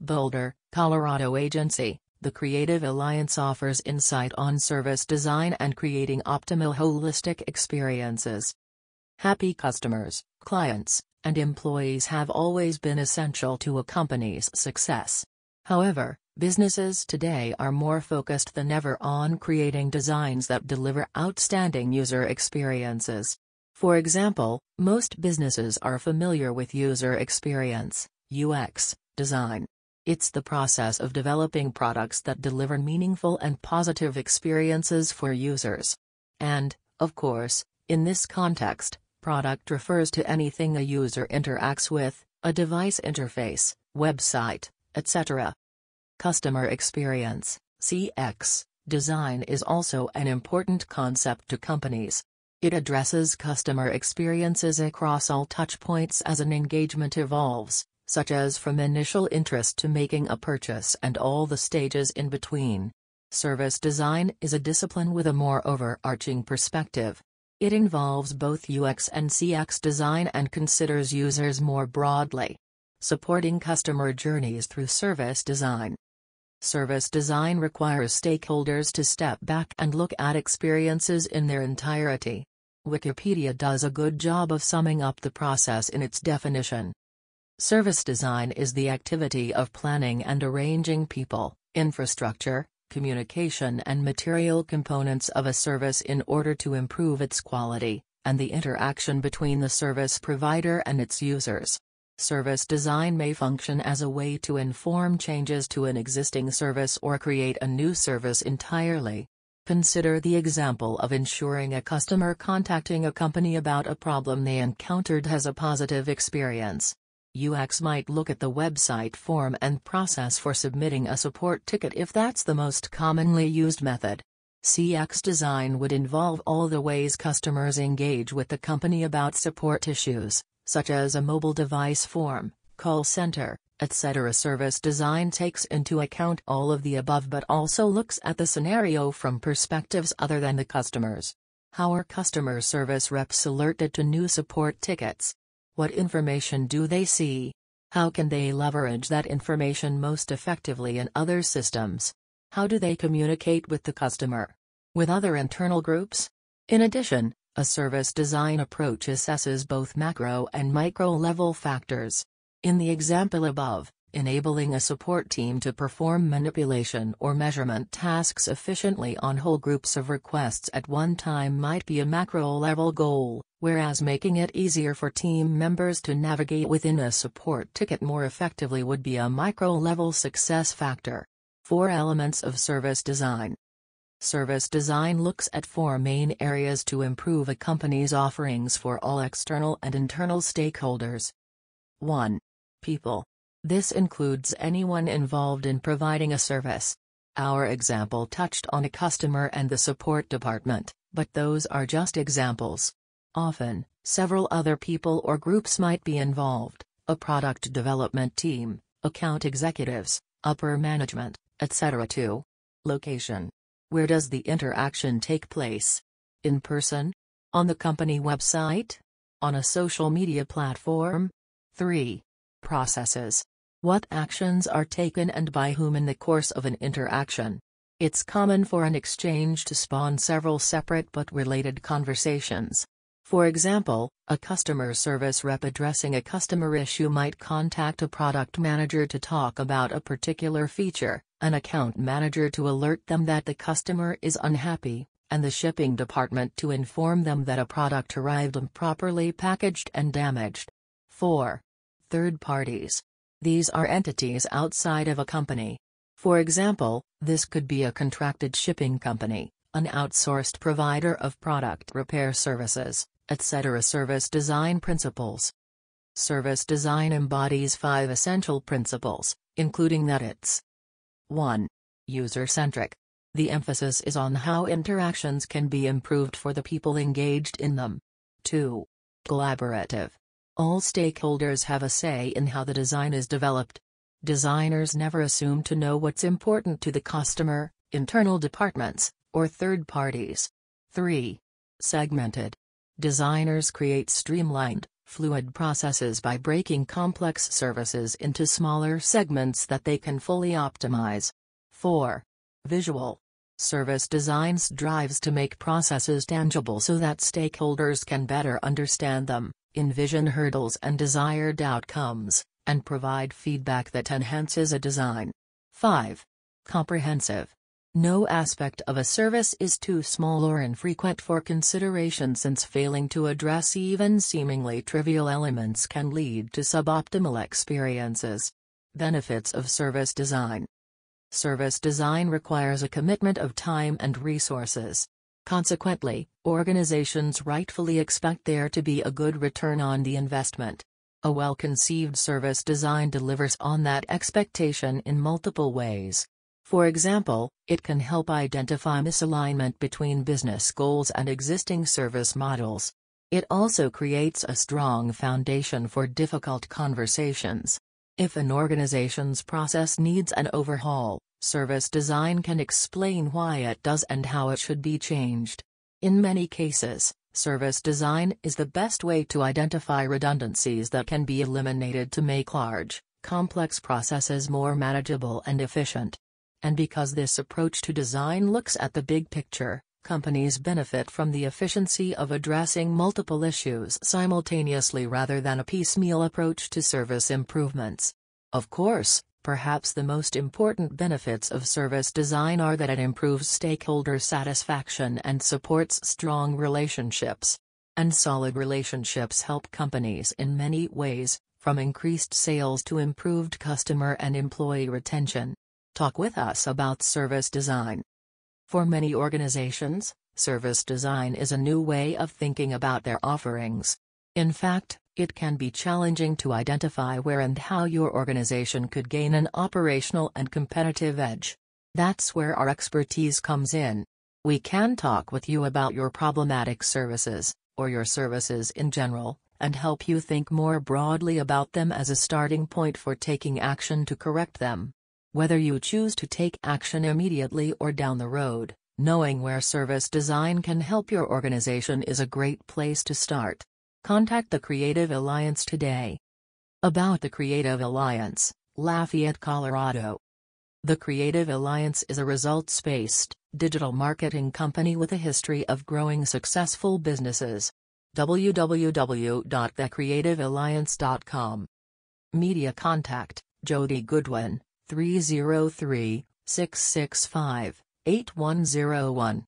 Boulder, Colorado agency, the Creative Alliance offers insight on service design and creating optimal holistic experiences. Happy customers, clients, and employees have always been essential to a company's success. However, businesses today are more focused than ever on creating designs that deliver outstanding user experiences. For example, most businesses are familiar with user experience, UX, design. It's the process of developing products that deliver meaningful and positive experiences for users. And, of course, in this context, product refers to anything a user interacts with, a device interface, website, etc. Customer experience, CX, design is also an important concept to companies. It addresses customer experiences across all touchpoints as an engagement evolves, such as from initial interest to making a purchase and all the stages in between. Service design is a discipline with a more overarching perspective. It involves both UX and CX design and considers users more broadly. Supporting customer journeys through service design. Service design requires stakeholders to step back and look at experiences in their entirety. Wikipedia does a good job of summing up the process in its definition. Service design is the activity of planning and arranging people, infrastructure, communication and material components of a service in order to improve its quality, and the interaction between the service provider and its users. Service design may function as a way to inform changes to an existing service or create a new service entirely. Consider the example of ensuring a customer contacting a company about a problem they encountered has a positive experience. UX might look at the website form and process for submitting a support ticket if that's the most commonly used method. CX design would involve all the ways customers engage with the company about support issues, such as a mobile device form, call center, etc. Service design takes into account all of the above but also looks at the scenario from perspectives other than the customers. How are customer service reps alerted to new support tickets? What information do they see? How can they leverage that information most effectively in other systems? How do they communicate with the customer? With other internal groups? In addition, a service design approach assesses both macro and micro-level factors. In the example above, enabling a support team to perform manipulation or measurement tasks efficiently on whole groups of requests at one time might be a macro-level goal, whereas making it easier for team members to navigate within a support ticket more effectively would be a micro-level success factor. 4 elements of service design. Service design looks at 4 main areas to improve a company's offerings for all external and internal stakeholders. 1. People. This includes anyone involved in providing a service. Our example touched on a customer and the support department, but those are just examples. Often, several other people or groups might be involved: a product development team, account executives, upper management, etc. 2. Location. Where does the interaction take place? In person? On the company website? On a social media platform? 3. Processes. What actions are taken and by whom in the course of an interaction? It's common for an exchange to spawn several separate but related conversations. For example, a customer service rep addressing a customer issue might contact a product manager to talk about a particular feature, an account manager to alert them that the customer is unhappy, and the shipping department to inform them that a product arrived improperly packaged and damaged. 4. Third parties. These are entities outside of a company. For example, this could be a contracted shipping company, an outsourced provider of product repair services, etc. Service design principles. Service design embodies 5 essential principles, including that it's 1. User-centric. The emphasis is on how interactions can be improved for the people engaged in them. 2. Collaborative. All stakeholders have a say in how the design is developed. Designers never assume to know what's important to the customer, internal departments, or third parties. 3. Segmented. Designers create streamlined, fluid processes by breaking complex services into smaller segments that they can fully optimize. 4. Visual. Service design strives to make processes tangible so that stakeholders can better understand them, envision hurdles and desired outcomes, and provide feedback that enhances a design. 5. Comprehensive. No aspect of a service is too small or infrequent for consideration, since failing to address even seemingly trivial elements can lead to suboptimal experiences. Benefits of service design. Service design requires a commitment of time and resources. Consequently, organizations rightfully expect there to be a good return on the investment. A well-conceived service design delivers on that expectation in multiple ways. For example, it can help identify misalignment between business goals and existing service models. It also creates a strong foundation for difficult conversations. If an organization's process needs an overhaul, service design can explain why it does and how it should be changed. In many cases, service design is the best way to identify redundancies that can be eliminated to make large, complex processes more manageable and efficient. And because this approach to design looks at the big picture, companies benefit from the efficiency of addressing multiple issues simultaneously rather than a piecemeal approach to service improvements. Of course, perhaps the most important benefits of service design are that it improves stakeholder satisfaction and supports strong relationships. And solid relationships help companies in many ways, from increased sales to improved customer and employee retention. Talk with us about service design. For many organizations, service design is a new way of thinking about their offerings. In fact, it can be challenging to identify where and how your organization could gain an operational and competitive edge. That's where our expertise comes in. We can talk with you about your problematic services, or your services in general, and help you think more broadly about them as a starting point for taking action to correct them. Whether you choose to take action immediately or down the road, knowing where service design can help your organization is a great place to start. Contact the Creative Alliance today. About the Creative Alliance, Lafayette, Colorado. The Creative Alliance is a results-based, digital marketing company with a history of growing successful businesses. www.thecreativealliance.com. Media contact, Jody Goodwin, 303-665-8101.